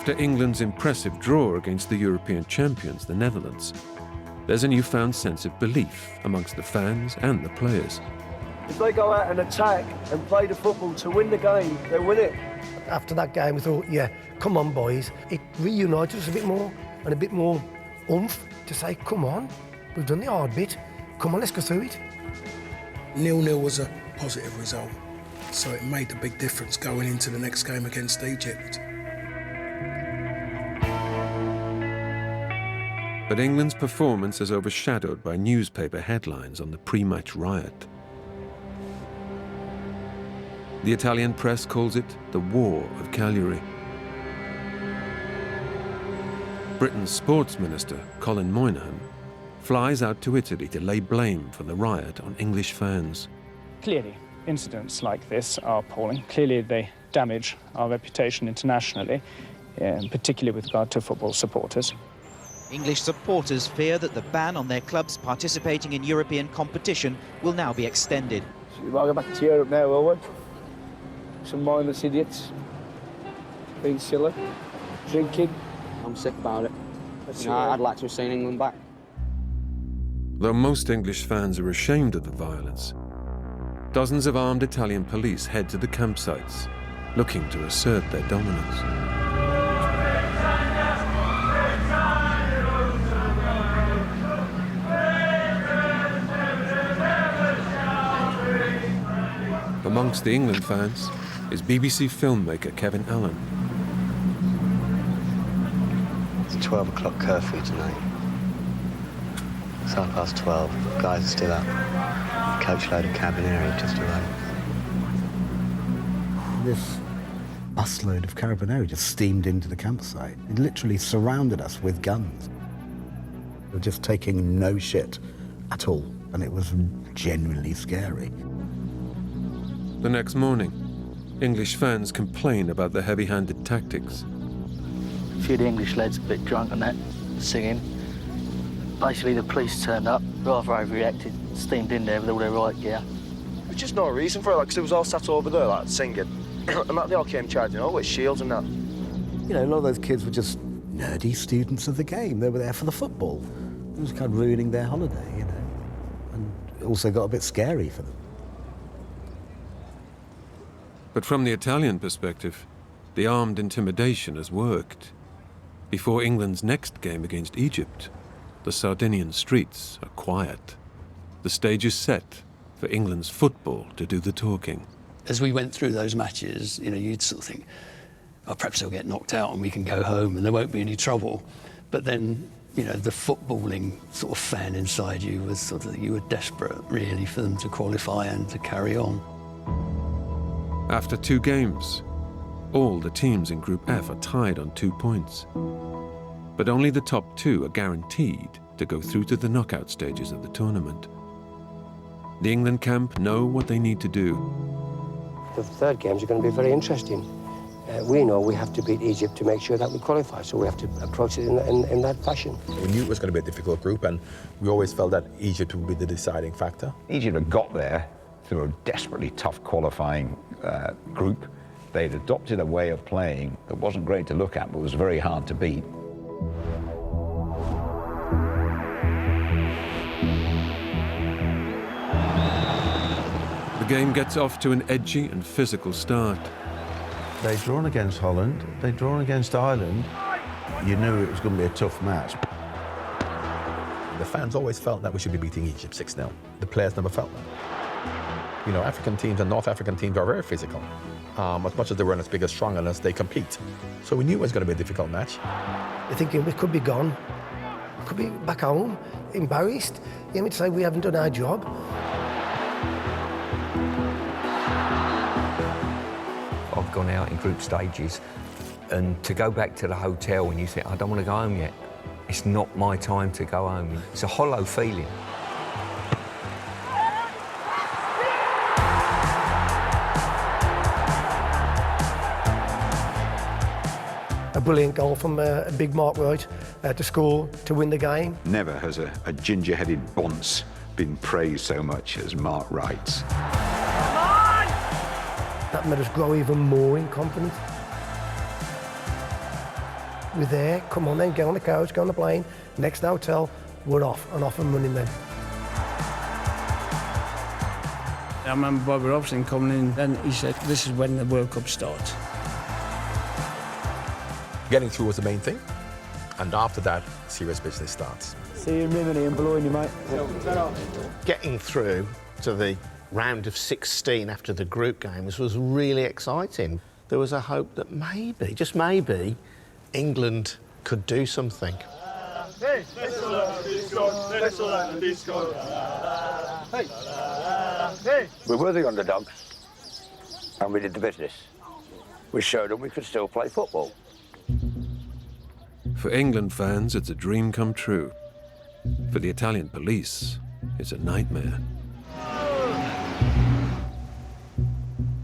After England's impressive draw against the European champions, the Netherlands, there's a newfound sense of belief amongst the fans and the players. If they go out and attack and play the football to win the game, they win it. After that game, we thought, yeah, come on, boys. It reunited us a bit more and a bit more oomph to say, come on, we've done the hard bit. Come on, let's go through it. 0-0 was a positive result, so it made a big difference going into the next game against Egypt. But England's performance is overshadowed by newspaper headlines on the pre-match riot. The Italian press calls it the War of Cagliari. Britain's sports minister, Colin Moynihan, flies out to Italy to lay blame for the riot on English fans. Clearly, incidents like this are appalling. Clearly, they damage our reputation internationally, particularly with regard to football supporters. English supporters fear that the ban on their clubs participating in European competition will now be extended. We'll go back to Europe now, will we? Some mindless idiots, being silly, drinking. I'm sick about it. I'd like to have seen England back. Though most English fans are ashamed of the violence, dozens of armed Italian police head to the campsites, looking to assert their dominance. Amongst the England fans is BBC filmmaker Kevin Allen. It's a 12 o'clock curfew tonight. It's 12:30. Guys are still up. A coachload of Carabinieri just arrived. This busload of Carabinieri just steamed into the campsite. It literally surrounded us with guns. They were just taking no shit at all, and it was genuinely scary. The next morning, English fans complain about the heavy-handed tactics. A few of the English lads a bit drunk and that, singing. Basically, the police turned up, rather overreacted, steamed in there with all their riot gear. There's just no reason for it, like, 'cause it was all sat over there, like, singing. And that they all came charging over with shields and that. You know, a lot of those kids were just nerdy students of the game. They were there for the football. It was kind of ruining their holiday, you know. And it also got a bit scary for them. But from the Italian perspective, the armed intimidation has worked. Before England's next game against Egypt, the Sardinian streets are quiet. The stage is set for England's football to do the talking. As we went through those matches, you know, you'd sort of think, oh, perhaps they'll get knocked out and we can go home and there won't be any trouble. But then, you know, the footballing sort of fan inside you was sort of, you were desperate, really, for them to qualify and to carry on. After 2 games, all the teams in Group F are tied on 2 points. But only the top 2 are guaranteed to go through to the knockout stages of the tournament. The England camp know what they need to do. The third games are going to be very interesting. We know we have to beat Egypt to make sure that we qualify, so we have to approach it in that fashion. We knew it was going to be a difficult group, and we always felt that Egypt would be the deciding factor. Egypt had got there through a desperately tough qualifying group. They'd adopted a way of playing that wasn't great to look at, but was very hard to beat. The game gets off to an edgy and physical start. They'd drawn against Holland, they'd drawn against Ireland. You knew it was going to be a tough match. The fans always felt that we should be beating Egypt 6-0. The players never felt that. You know, African teams and North African teams are very physical. As much as they weren't as big as strong unless they compete. So we knew it was going to be a difficult match. You're thinking we could be gone. We could be back home, embarrassed. You mean to say we haven't done our job? I've gone out in group stages, and to go back to the hotel and you think, I don't want to go home yet. It's not my time to go home. It's a hollow feeling. A brilliant goal from a big Mark Wright to score to win the game. Never has a ginger-headed bonce been praised so much as Mark Wright's. That made us grow even more in confidence. we're there, come on then, get on the coach, get on the plane, next hotel, we're off, and off and running then. I remember Bobby Robson coming in, and he said, this is when the World Cup starts. Getting through was the main thing, and after that, serious business starts. See you in Rimini and Bologna, mate. Getting through to the round of 16 after the group games was really exciting. There was a hope that maybe, just maybe, England could do something. We were the underdogs, and we did the business. We showed them we could still play football. For England fans, it's a dream come true. For the Italian police, it's a nightmare.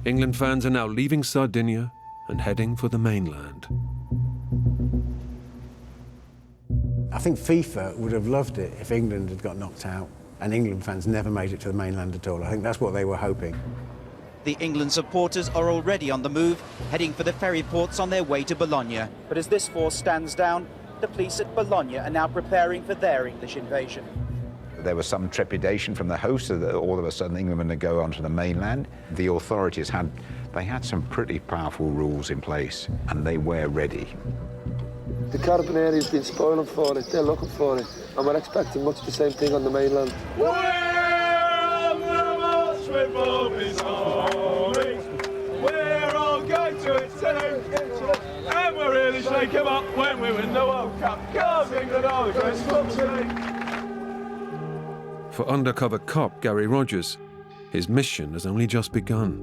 England fans are now leaving Sardinia and heading for the mainland. I think FIFA would have loved it if England had got knocked out and England fans never made it to the mainland at all. I think that's what they were hoping. The England supporters are already on the move, heading for the ferry ports on their way to Bologna. But as this force stands down, the police at Bologna are now preparing for their English invasion. There was some trepidation from the hosts that all of a sudden England were going to go onto the mainland. The authorities had some pretty powerful rules in place, and they were ready. The Carabinieri have been spoiling for it, they're looking for it, and we're expecting much the same thing on the mainland. We're on the march with Bobby's army. We're all going to attend, and we'll really shake him up when we win the World Cup. Cause England are the greatest club today. For undercover cop Gary Rogers, his mission has only just begun.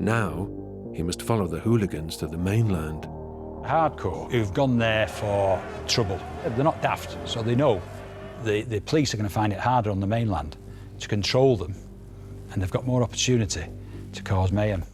Now, he must follow the hooligans to the mainland. Hardcore who've gone there for trouble. They're not daft, so they know the police are going to find it harder on the mainland to control them, and they've got more opportunity to cause mayhem.